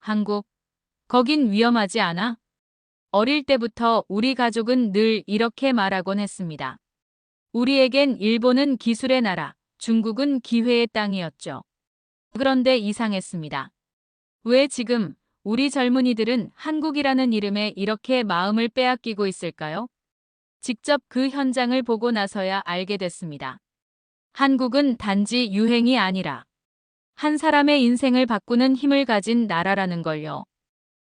한국, 거긴 위험하지 않아? 어릴 때부터 우리 가족은 늘 이렇게 말하곤 했습니다. 우리에겐 일본은 기술의 나라, 중국은 기회의 땅이었죠. 그런데 이상했습니다. 왜 지금 우리 젊은이들은 한국이라는 이름에 이렇게 마음을 빼앗기고 있을까요? 직접 그 현장을 보고 나서야 알게 됐습니다. 한국은 단지 유행이 아니라 한 사람의 인생을 바꾸는 힘을 가진 나라라는 걸요.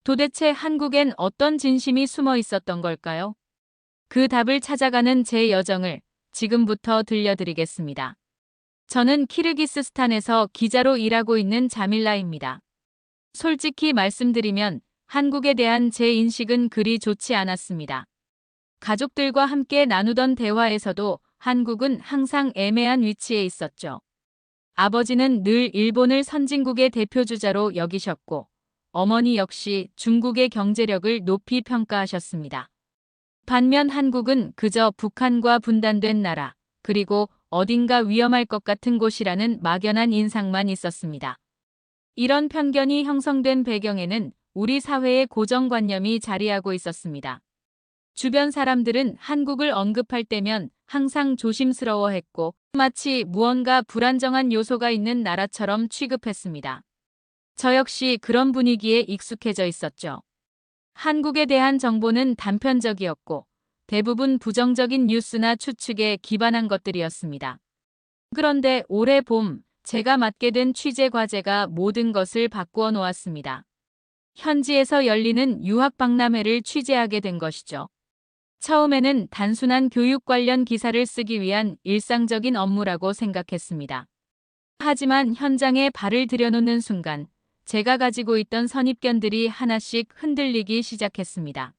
도대체 한국엔 어떤 진심이 숨어 있었던 걸까요? 그 답을 찾아가는 제 여정을 지금부터 들려드리겠습니다. 저는 키르기스스탄에서 기자로 일하고 있는 자밀라입니다. 솔직히 말씀드리면 한국에 대한 제 인식은 그리 좋지 않았습니다. 가족들과 함께 나누던 대화에서도 한국은 항상 애매한 위치에 있었죠. 아버지는 늘 일본을 선진국의 대표주자로 여기셨고, 어머니 역시 중국의 경제력을 높이 평가하셨습니다. 반면 한국은 그저 북한과 분단된 나라, 그리고 어딘가 위험할 것 같은 곳이라는 막연한 인상만 있었습니다. 이런 편견이 형성된 배경에는 우리 사회의 고정관념이 자리하고 있었습니다. 주변 사람들은 한국을 언급할 때면 항상 조심스러워했고 마치 무언가 불안정한 요소가 있는 나라처럼 취급했습니다. 저 역시 그런 분위기에 익숙해져 있었죠. 한국에 대한 정보는 단편적이었고 대부분 부정적인 뉴스나 추측에 기반한 것들이었습니다. 그런데 올해 봄 제가 맡게 된 취재 과제가 모든 것을 바꾸어 놓았습니다. 현지에서 열리는 유학박람회를 취재하게 된 것이죠. 처음에는 단순한 교육 관련 기사를 쓰기 위한 일상적인 업무라고 생각했습니다. 하지만 현장에 발을 들여놓는 순간 제가 가지고 있던 선입견들이 하나씩 흔들리기 시작했습니다.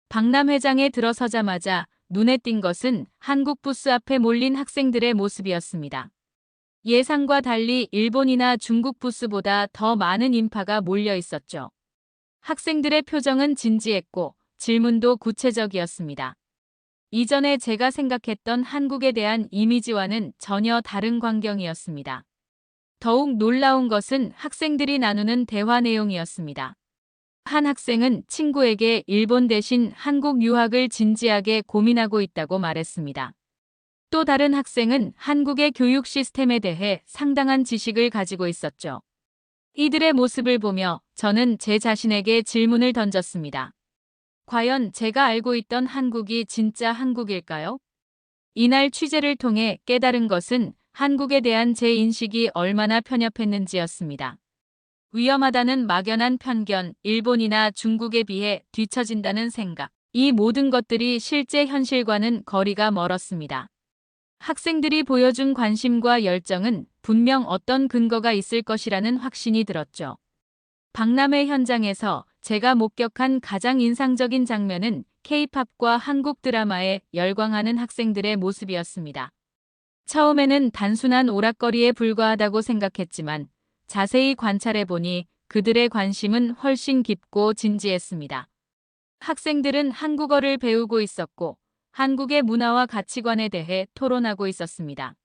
박람회장에 들어서자마자 눈에 띈 것은 한국 부스 앞에 몰린 학생들의 모습이었습니다. 예상과 달리 일본이나 중국 부스보다 더 많은 인파가 몰려 있었죠. 학생들의 표정은 진지했고 질문도 구체적이었습니다. 이전에 제가 생각했던 한국에 대한 이미지와는 전혀 다른 광경이었습니다. 더욱 놀라운 것은 학생들이 나누는 대화 내용이었습니다. 한 학생은 친구에게 일본 대신 한국 유학을 진지하게 고민하고 있다고 말했습니다. 또 다른 학생은 한국의 교육 시스템에 대해 상당한 지식을 가지고 있었죠. 이들의 모습을 보며 저는 제 자신에게 질문을 던졌습니다. 과연 제가 알고 있던 한국이 진짜 한국일까요? 이날 취재를 통해 깨달은 것은 한국에 대한 제 인식이 얼마나 편협했는지였습니다. 위험하다는 막연한 편견, 일본이나 중국에 비해 뒤처진다는 생각, 이 모든 것들이 실제 현실과는 거리가 멀었습니다. 학생들이 보여준 관심과 열정은 분명 어떤 근거가 있을 것이라는 확신이 들었죠. 박람회 현장에서 제가 목격한 가장 인상적인 장면은 K-팝과 한국 드라마에 열광하는 학생들의 모습이었습니다. 처음에는 단순한 오락거리에 불과하다고 생각했지만 자세히 관찰해보니 그들의 관심은 훨씬 깊고 진지했습니다. 학생들은 한국어를 배우고 있었고 한국의 문화와 가치관에 대해 토론하고 있었습니다.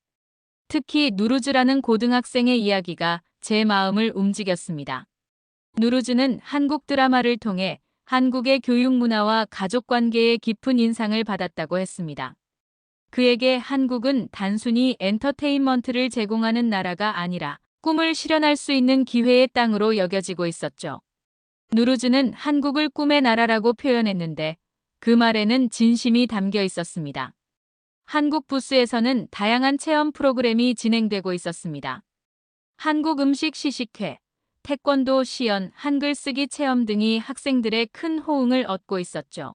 특히 누루즈라는 고등학생의 이야기가 제 마음을 움직였습니다. 누루즈는 한국 드라마를 통해 한국의 교육 문화와 가족 관계에 깊은 인상을 받았다고 했습니다. 그에게 한국은 단순히 엔터테인먼트를 제공하는 나라가 아니라 꿈을 실현할 수 있는 기회의 땅으로 여겨지고 있었죠. 누루즈는 한국을 꿈의 나라라고 표현했는데 그 말에는 진심이 담겨 있었습니다. 한국 부스에서는 다양한 체험 프로그램이 진행되고 있었습니다. 한국 음식 시식회, 태권도 시연, 한글 쓰기 체험 등이 학생들의 큰 호응을 얻고 있었죠.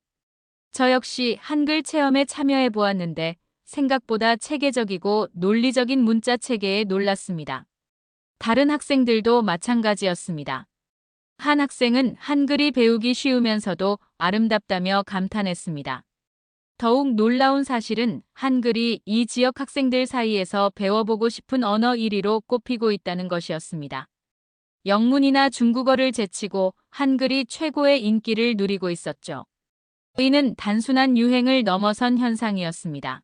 저 역시 한글 체험에 참여해 보았는데 생각보다 체계적이고 논리적인 문자 체계에 놀랐습니다. 다른 학생들도 마찬가지였습니다. 한 학생은 한글이 배우기 쉬우면서도 아름답다며 감탄했습니다. 더욱 놀라운 사실은 한글이 이 지역 학생들 사이에서 배워보고 싶은 언어 1위로 꼽히고 있다는 것이었습니다. 영문이나 중국어를 제치고 한글이 최고의 인기를 누리고 있었죠. 이는 단순한 유행을 넘어선 현상이었습니다.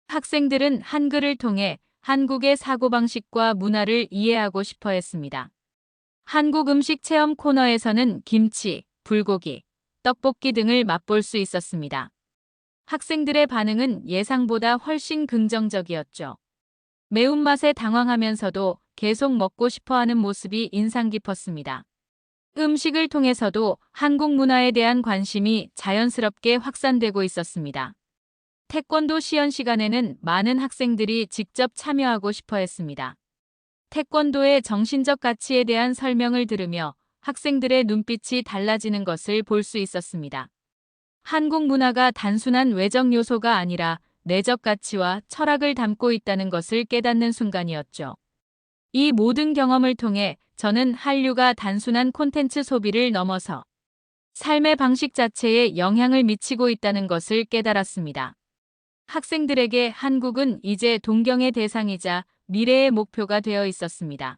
학생들은 한글을 통해 한국의 사고방식과 문화를 이해하고 싶어 했습니다. 한국 음식 체험 코너에서는 김치, 불고기, 떡볶이 등을 맛볼 수 있었습니다. 학생들의 반응은 예상보다 훨씬 긍정적이었죠. 매운맛에 당황하면서도 계속 먹고 싶어하는 모습이 인상 깊었습니다. 음식을 통해서도 한국 문화에 대한 관심이 자연스럽게 확산되고 있었습니다. 태권도 시연 시간에는 많은 학생들이 직접 참여하고 싶어 했습니다. 태권도의 정신적 가치에 대한 설명을 들으며 학생들의 눈빛이 달라지는 것을 볼 수 있었습니다. 한국 문화가 단순한 외적 요소가 아니라 내적 가치와 철학을 담고 있다는 것을 깨닫는 순간이었죠. 이 모든 경험을 통해 저는 한류가 단순한 콘텐츠 소비를 넘어서 삶의 방식 자체에 영향을 미치고 있다는 것을 깨달았습니다. 학생들에게 한국은 이제 동경의 대상이자 미래의 목표가 되어 있었습니다.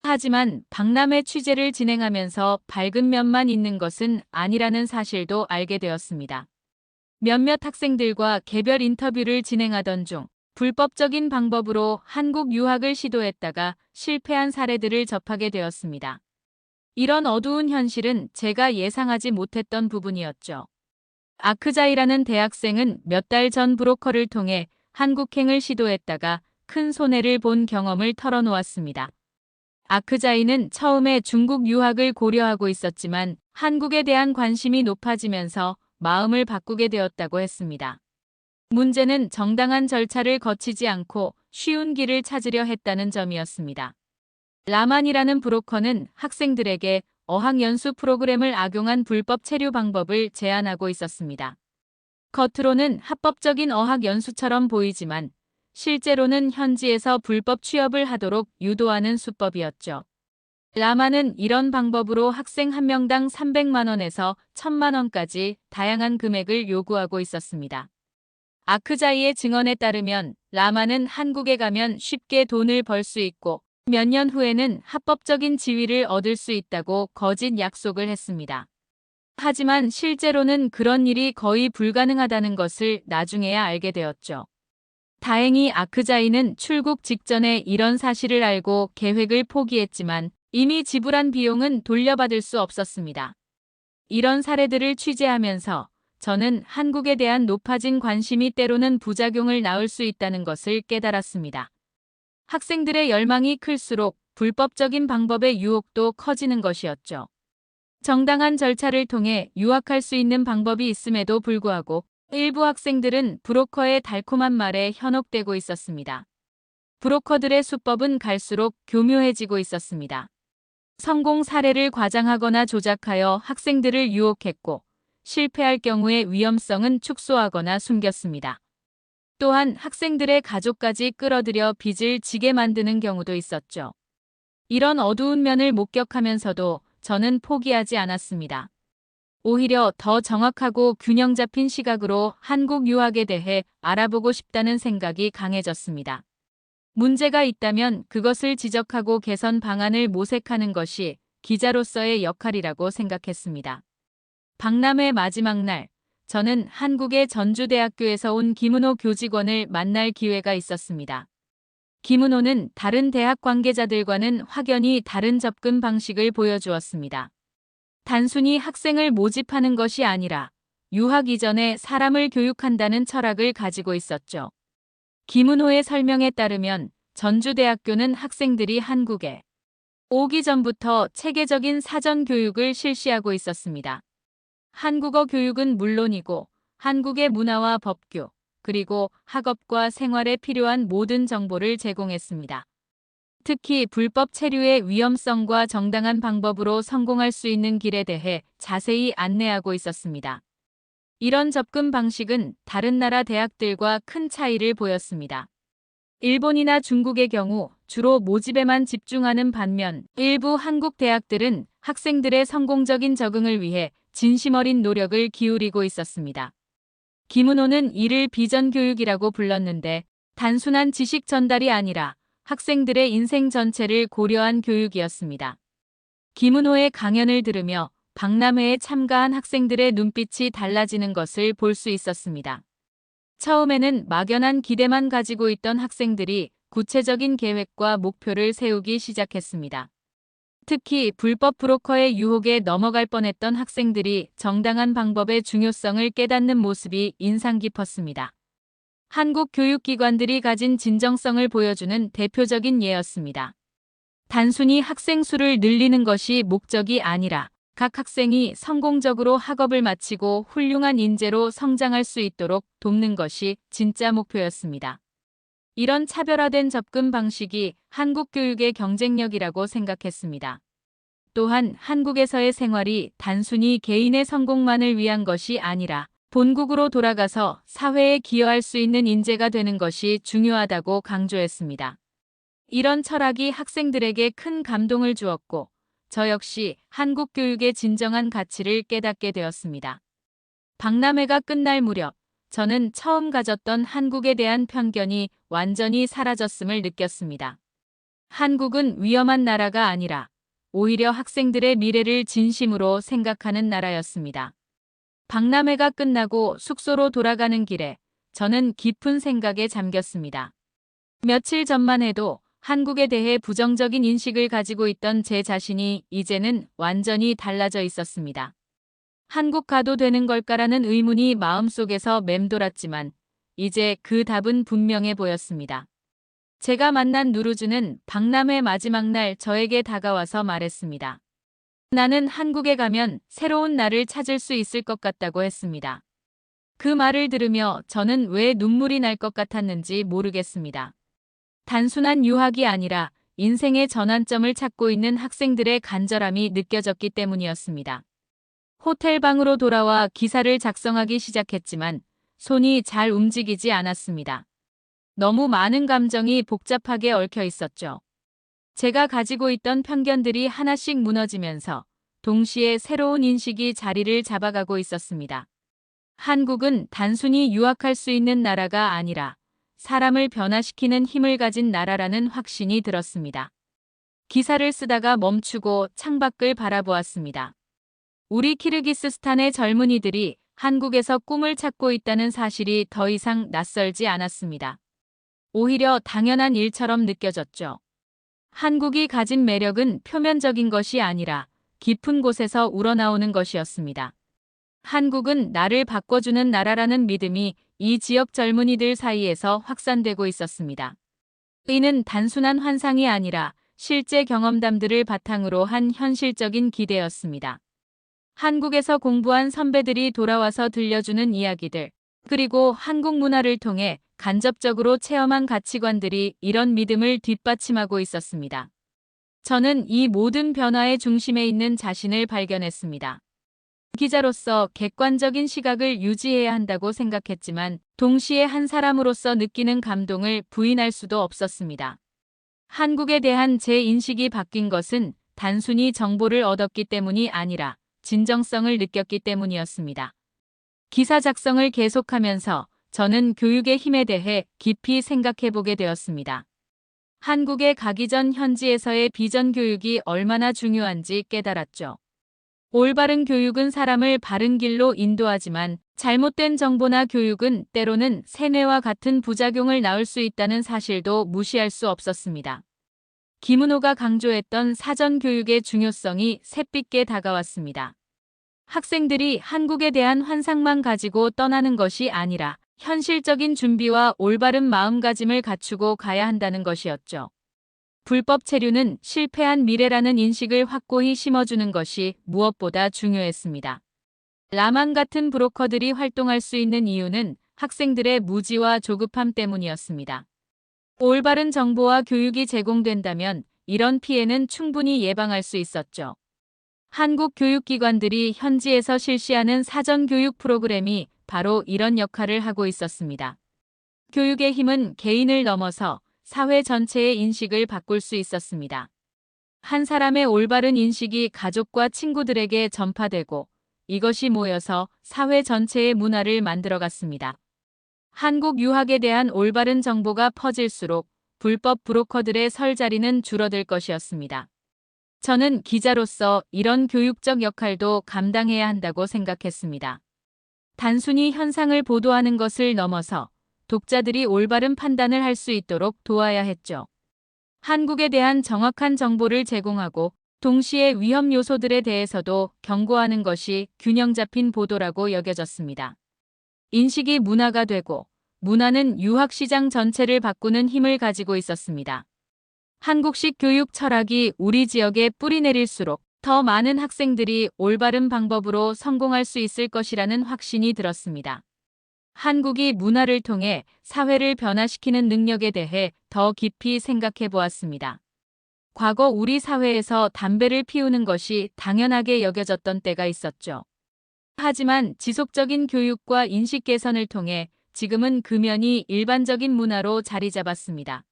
하지만 박람회 취재를 진행하면서 밝은 면만 있는 것은 아니라는 사실도 알게 되었습니다. 몇몇 학생들과 개별 인터뷰를 진행하던 중 불법적인 방법으로 한국 유학을 시도했다가 실패한 사례들을 접하게 되었습니다. 이런 어두운 현실은 제가 예상하지 못했던 부분이었죠. 아크자이라는 대학생은 몇 달 전 브로커를 통해 한국행을 시도했다가 큰 손해를 본 경험을 털어놓았습니다. 아크자이는 처음에 중국 유학을 고려하고 있었지만 한국에 대한 관심이 높아지면서 마음을 바꾸게 되었다고 했습니다. 문제는 정당한 절차를 거치지 않고 쉬운 길을 찾으려 했다는 점이었습니다. 라만이라는 브로커는 학생들에게 어학연수 프로그램을 악용한 불법 체류 방법을 제안하고 있었습니다. 겉으로는 합법적인 어학연수처럼 보이지만 실제로는 현지에서 불법 취업을 하도록 유도하는 수법이었죠. 라만은 이런 방법으로 학생 한 명당 300만 원에서 1000만 원까지 다양한 금액을 요구하고 있었습니다. 아크자이의 증언에 따르면 라만은 한국에 가면 쉽게 돈을 벌 수 있고 몇 년 후에는 합법적인 지위를 얻을 수 있다고 거짓 약속을 했습니다. 하지만 실제로는 그런 일이 거의 불가능하다는 것을 나중에야 알게 되었죠. 다행히 아크자이는 출국 직전에 이런 사실을 알고 계획을 포기했지만 이미 지불한 비용은 돌려받을 수 없었습니다. 이런 사례들을 취재하면서 저는 한국에 대한 높아진 관심이 때로는 부작용을 낳을 수 있다는 것을 깨달았습니다. 학생들의 열망이 클수록 불법적인 방법의 유혹도 커지는 것이었죠. 정당한 절차를 통해 유학할 수 있는 방법이 있음에도 불구하고 일부 학생들은 브로커의 달콤한 말에 현혹되고 있었습니다. 브로커들의 수법은 갈수록 교묘해지고 있었습니다. 성공 사례를 과장하거나 조작하여 학생들을 유혹했고 실패할 경우의 위험성은 축소하거나 숨겼습니다. 또한 학생들의 가족까지 끌어들여 빚을 지게 만드는 경우도 있었죠. 이런 어두운 면을 목격하면서도 저는 포기하지 않았습니다. 오히려 더 정확하고 균형 잡힌 시각으로 한국 유학에 대해 알아보고 싶다는 생각이 강해졌습니다. 문제가 있다면 그것을 지적하고 개선 방안을 모색하는 것이 기자로서의 역할이라고 생각했습니다. 박람회 마지막 날, 저는 한국의 전주대학교에서 온 김은호 교직원을 만날 기회가 있었습니다. 김은호는 다른 대학 관계자들과는 확연히 다른 접근 방식을 보여주었습니다. 단순히 학생을 모집하는 것이 아니라 유학 이전에 사람을 교육한다는 철학을 가지고 있었죠. 김은호의 설명에 따르면 전주대학교는 학생들이 한국에 오기 전부터 체계적인 사전 교육을 실시하고 있었습니다. 한국어 교육은 물론이고 한국의 문화와 법규, 그리고 학업과 생활에 필요한 모든 정보를 제공했습니다. 특히 불법 체류의 위험성과 정당한 방법으로 성공할 수 있는 길에 대해 자세히 안내하고 있었습니다. 이런 접근 방식은 다른 나라 대학들과 큰 차이를 보였습니다. 일본이나 중국의 경우 주로 모집에만 집중하는 반면 일부 한국 대학들은 학생들의 성공적인 적응을 위해 진심 어린 노력을 기울이고 있었습니다. 김은호는 이를 비전 교육이라고 불렀는데 단순한 지식 전달이 아니라 학생들의 인생 전체를 고려한 교육이었습니다. 김은호의 강연을 들으며 박람회에 참가한 학생들의 눈빛이 달라지는 것을 볼 수 있었습니다. 처음에는 막연한 기대만 가지고 있던 학생들이 구체적인 계획과 목표를 세우기 시작했습니다. 특히 불법 브로커의 유혹에 넘어갈 뻔했던 학생들이 정당한 방법의 중요성을 깨닫는 모습이 인상 깊었습니다. 한국 교육기관들이 가진 진정성을 보여주는 대표적인 예였습니다. 단순히 학생 수를 늘리는 것이 목적이 아니라 각 학생이 성공적으로 학업을 마치고 훌륭한 인재로 성장할 수 있도록 돕는 것이 진짜 목표였습니다. 이런 차별화된 접근 방식이 한국 교육의 경쟁력이라고 생각했습니다. 또한 한국에서의 생활이 단순히 개인의 성공만을 위한 것이 아니라 본국으로 돌아가서 사회에 기여할 수 있는 인재가 되는 것이 중요하다고 강조했습니다. 이런 철학이 학생들에게 큰 감동을 주었고, 저 역시 한국 교육의 진정한 가치를 깨닫게 되었습니다. 박람회가 끝날 무렵, 저는 처음 가졌던 한국에 대한 편견이 완전히 사라졌음을 느꼈습니다. 한국은 위험한 나라가 아니라 오히려 학생들의 미래를 진심으로 생각하는 나라였습니다. 박람회가 끝나고 숙소로 돌아가는 길에 저는 깊은 생각에 잠겼습니다. 며칠 전만 해도 한국에 대해 부정적인 인식을 가지고 있던 제 자신이 이제는 완전히 달라져 있었습니다. 한국 가도 되는 걸까라는 의문이 마음속에서 맴돌았지만 이제 그 답은 분명해 보였습니다. 제가 만난 누르즈는 박람회 마지막 날 저에게 다가와서 말했습니다. 나는 한국에 가면 새로운 나를 찾을 수 있을 것 같다고 했습니다. 그 말을 들으며 저는 왜 눈물이 날 것 같았는지 모르겠습니다. 단순한 유학이 아니라 인생의 전환점을 찾고 있는 학생들의 간절함이 느껴졌기 때문이었습니다. 호텔 방으로 돌아와 기사를 작성하기 시작했지만 손이 잘 움직이지 않았습니다. 너무 많은 감정이 복잡하게 얽혀 있었죠. 제가 가지고 있던 편견들이 하나씩 무너지면서 동시에 새로운 인식이 자리를 잡아가고 있었습니다. 한국은 단순히 유학할 수 있는 나라가 아니라 사람을 변화시키는 힘을 가진 나라라는 확신이 들었습니다. 기사를 쓰다가 멈추고 창밖을 바라보았습니다. 우리 키르기스스탄의 젊은이들이 한국에서 꿈을 찾고 있다는 사실이 더 이상 낯설지 않았습니다. 오히려 당연한 일처럼 느껴졌죠. 한국이 가진 매력은 표면적인 것이 아니라 깊은 곳에서 우러나오는 것이었습니다. 한국은 나를 바꿔주는 나라라는 믿음이 이 지역 젊은이들 사이에서 확산되고 있었습니다. 이는 단순한 환상이 아니라 실제 경험담들을 바탕으로 한 현실적인 기대였습니다. 한국에서 공부한 선배들이 돌아와서 들려주는 이야기들, 그리고 한국 문화를 통해 간접적으로 체험한 가치관들이 이런 믿음을 뒷받침하고 있었습니다. 저는 이 모든 변화의 중심에 있는 자신을 발견했습니다. 기자로서 객관적인 시각을 유지해야 한다고 생각했지만 동시에 한 사람으로서 느끼는 감동을 부인할 수도 없었습니다. 한국에 대한 제 인식이 바뀐 것은 단순히 정보를 얻었기 때문이 아니라 진정성을 느꼈기 때문이었습니다. 기사 작성을 계속하면서 저는 교육의 힘에 대해 깊이 생각해보게 되었습니다. 한국에 가기 전 현지에서의 비전 교육이 얼마나 중요한지 깨달았죠. 올바른 교육은 사람을 바른 길로 인도하지만 잘못된 정보나 교육은 때로는 세뇌와 같은 부작용을 낳을 수 있다는 사실도 무시할 수 없었습니다. 김은호가 강조했던 사전 교육의 중요성이 새빛게 다가왔습니다. 학생들이 한국에 대한 환상만 가지고 떠나는 것이 아니라 현실적인 준비와 올바른 마음가짐을 갖추고 가야 한다는 것이었죠. 불법 체류는 실패한 미래라는 인식을 확고히 심어주는 것이 무엇보다 중요했습니다. 라만 같은 브로커들이 활동할 수 있는 이유는 학생들의 무지와 조급함 때문이었습니다. 올바른 정보와 교육이 제공된다면 이런 피해는 충분히 예방할 수 있었죠. 한국 교육기관들이 현지에서 실시하는 사전교육 프로그램이 바로 이런 역할을 하고 있었습니다. 교육의 힘은 개인을 넘어서 사회 전체의 인식을 바꿀 수 있었습니다. 한 사람의 올바른 인식이 가족과 친구들에게 전파되고 이것이 모여서 사회 전체의 문화를 만들어갔습니다. 한국 유학에 대한 올바른 정보가 퍼질수록 불법 브로커들의 설 자리는 줄어들 것이었습니다. 저는 기자로서 이런 교육적 역할도 감당해야 한다고 생각했습니다. 단순히 현상을 보도하는 것을 넘어서 독자들이 올바른 판단을 할 수 있도록 도와야 했죠. 한국에 대한 정확한 정보를 제공하고 동시에 위험 요소들에 대해서도 경고하는 것이 균형 잡힌 보도라고 여겨졌습니다. 인식이 문화가 되고 문화는 유학시장 전체를 바꾸는 힘을 가지고 있었습니다. 한국식 교육 철학이 우리 지역에 뿌리내릴수록 더 많은 학생들이 올바른 방법으로 성공할 수 있을 것이라는 확신이 들었습니다. 한국이 문화를 통해 사회를 변화시키는 능력에 대해 더 깊이 생각해 보았습니다. 과거 우리 사회에서 담배를 피우는 것이 당연하게 여겨졌던 때가 있었죠. 하지만 지속적인 교육과 인식 개선을 통해 지금은 금연이 일반적인 문화로 자리 잡았습니다.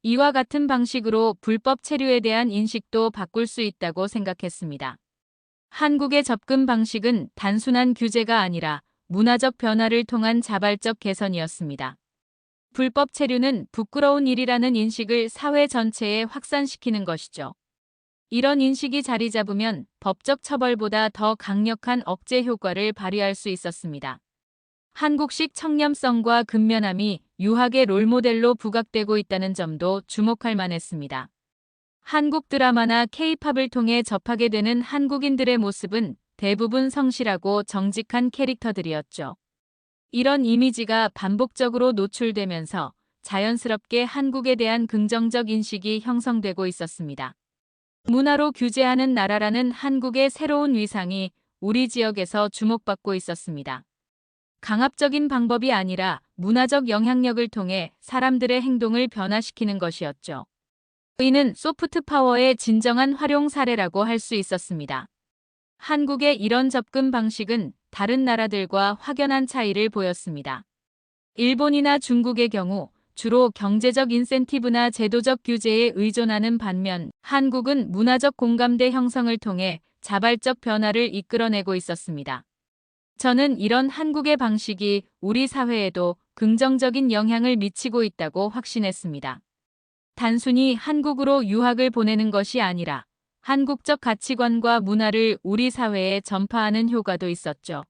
이와 같은 방식으로 불법 체류에 대한 인식도 바꿀 수 있다고 생각했습니다. 한국의 접근 방식은 단순한 규제가 아니라 문화적 변화를 통한 자발적 개선이었습니다. 불법 체류는 부끄러운 일이라는 인식을 사회 전체에 확산시키는 것이죠. 이런 인식이 자리 잡으면 법적 처벌보다 더 강력한 억제 효과를 발휘할 수 있었습니다. 한국식 청렴성과 근면함이 유학의 롤모델로 부각되고 있다는 점도 주목할 만했습니다. 한국 드라마나 K-팝을 통해 접하게 되는 한국인들의 모습은 대부분 성실하고 정직한 캐릭터들이었죠. 이런 이미지가 반복적으로 노출되면서 자연스럽게 한국에 대한 긍정적 인식이 형성되고 있었습니다. 문화로 규제하는 나라라는 한국의 새로운 위상이 우리 지역에서 주목받고 있었습니다. 강압적인 방법이 아니라 문화적 영향력을 통해 사람들의 행동을 변화시키는 것이었죠. 이는 소프트 파워의 진정한 활용 사례라고 할 수 있었습니다. 한국의 이런 접근 방식은 다른 나라들과 확연한 차이를 보였습니다. 일본이나 중국의 경우 주로 경제적 인센티브나 제도적 규제에 의존하는 반면 한국은 문화적 공감대 형성을 통해 자발적 변화를 이끌어내고 있었습니다. 저는 이런 한국의 방식이 우리 사회에도 긍정적인 영향을 미치고 있다고 확신했습니다. 단순히 한국으로 유학을 보내는 것이 아니라 한국적 가치관과 문화를 우리 사회에 전파하는 효과도 있었죠.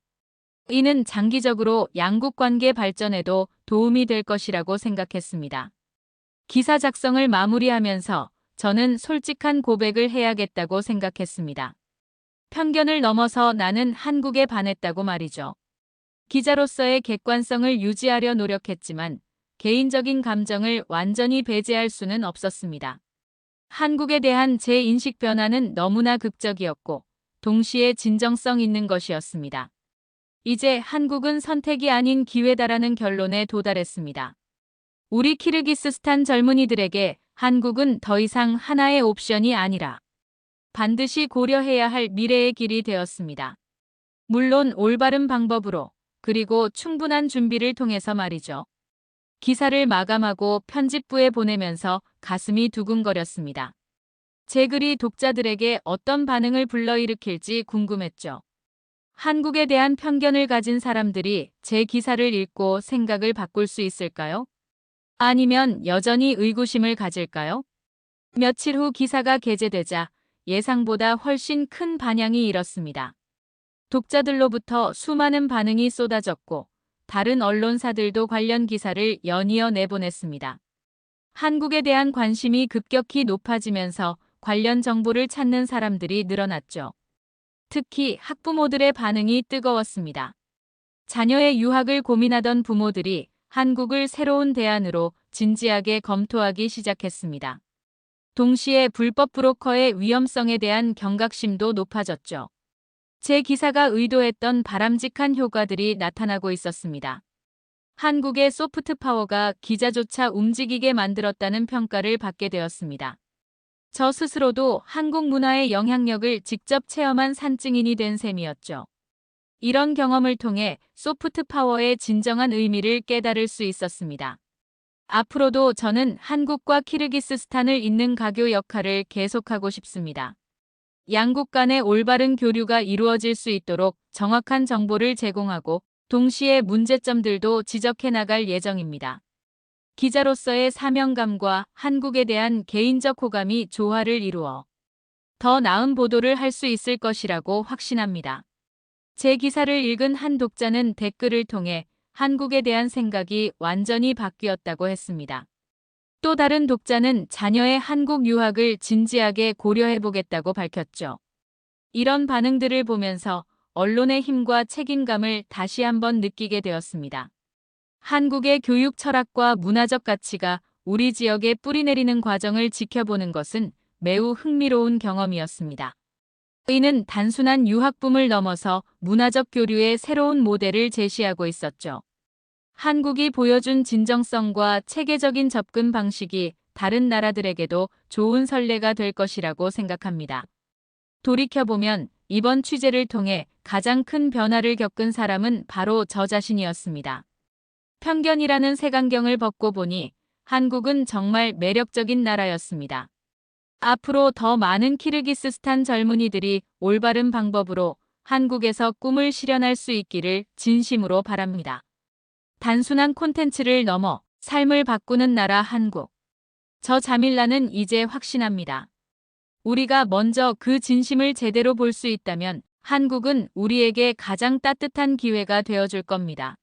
이는 장기적으로 양국 관계 발전에도 도움이 될 것이라고 생각했습니다. 기사 작성을 마무리하면서 저는 솔직한 고백을 해야겠다고 생각했습니다. 편견을 넘어서 나는 한국에 반했다고 말이죠. 기자로서의 객관성을 유지하려 노력했지만 개인적인 감정을 완전히 배제할 수는 없었습니다. 한국에 대한 제 인식 변화는 너무나 극적이었고 동시에 진정성 있는 것이었습니다. 이제 한국은 선택이 아닌 기회다라는 결론에 도달했습니다. 우리 키르기스스탄 젊은이들에게 한국은 더 이상 하나의 옵션이 아니라 반드시 고려해야 할 미래의 길이 되었습니다. 물론 올바른 방법으로 그리고 충분한 준비를 통해서 말이죠. 기사를 마감하고 편집부에 보내면서 가슴이 두근거렸습니다. 제 글이 독자들에게 어떤 반응을 불러일으킬지 궁금했죠. 한국에 대한 편견을 가진 사람들이 제 기사를 읽고 생각을 바꿀 수 있을까요? 아니면 여전히 의구심을 가질까요? 며칠 후 기사가 게재되자 예상보다 훨씬 큰 반향이 일었습니다. 독자들로부터 수많은 반응이 쏟아졌고 다른 언론사들도 관련 기사를 연이어 내보냈습니다. 한국에 대한 관심이 급격히 높아지면서 관련 정보를 찾는 사람들이 늘어났죠. 특히 학부모들의 반응이 뜨거웠습니다. 자녀의 유학을 고민하던 부모들이 한국을 새로운 대안으로 진지하게 검토하기 시작했습니다. 동시에 불법 브로커의 위험성에 대한 경각심도 높아졌죠. 제 기사가 의도했던 바람직한 효과들이 나타나고 있었습니다. 한국의 소프트 파워가 기자조차 움직이게 만들었다는 평가를 받게 되었습니다. 저 스스로도 한국 문화의 영향력을 직접 체험한 산증인이 된 셈이었죠. 이런 경험을 통해 소프트 파워의 진정한 의미를 깨달을 수 있었습니다. 앞으로도 저는 한국과 키르기스스탄을 잇는 가교 역할을 계속하고 싶습니다. 양국 간의 올바른 교류가 이루어질 수 있도록 정확한 정보를 제공하고 동시에 문제점들도 지적해 나갈 예정입니다. 기자로서의 사명감과 한국에 대한 개인적 호감이 조화를 이루어 더 나은 보도를 할 수 있을 것이라고 확신합니다. 제 기사를 읽은 한 독자는 댓글을 통해 한국에 대한 생각이 완전히 바뀌었다고 했습니다. 또 다른 독자는 자녀의 한국 유학을 진지하게 고려해보겠다고 밝혔죠. 이런 반응들을 보면서 언론의 힘과 책임감을 다시 한번 느끼게 되었습니다. 한국의 교육 철학과 문화적 가치가 우리 지역에 뿌리내리는 과정을 지켜보는 것은 매우 흥미로운 경험이었습니다. 이는 단순한 유학붐을 넘어서 문화적 교류의 새로운 모델을 제시하고 있었죠. 한국이 보여준 진정성과 체계적인 접근 방식이 다른 나라들에게도 좋은 선례가 될 것이라고 생각합니다. 돌이켜보면 이번 취재를 통해 가장 큰 변화를 겪은 사람은 바로 저 자신이었습니다. 편견이라는 색안경을 벗고 보니 한국은 정말 매력적인 나라였습니다. 앞으로 더 많은 키르기스스탄 젊은이들이 올바른 방법으로 한국에서 꿈을 실현할 수 있기를 진심으로 바랍니다. 단순한 콘텐츠를 넘어 삶을 바꾸는 나라 한국. 저 자밀라는 이제 확신합니다. 우리가 먼저 그 진심을 제대로 볼 수 있다면 한국은 우리에게 가장 따뜻한 기회가 되어줄 겁니다.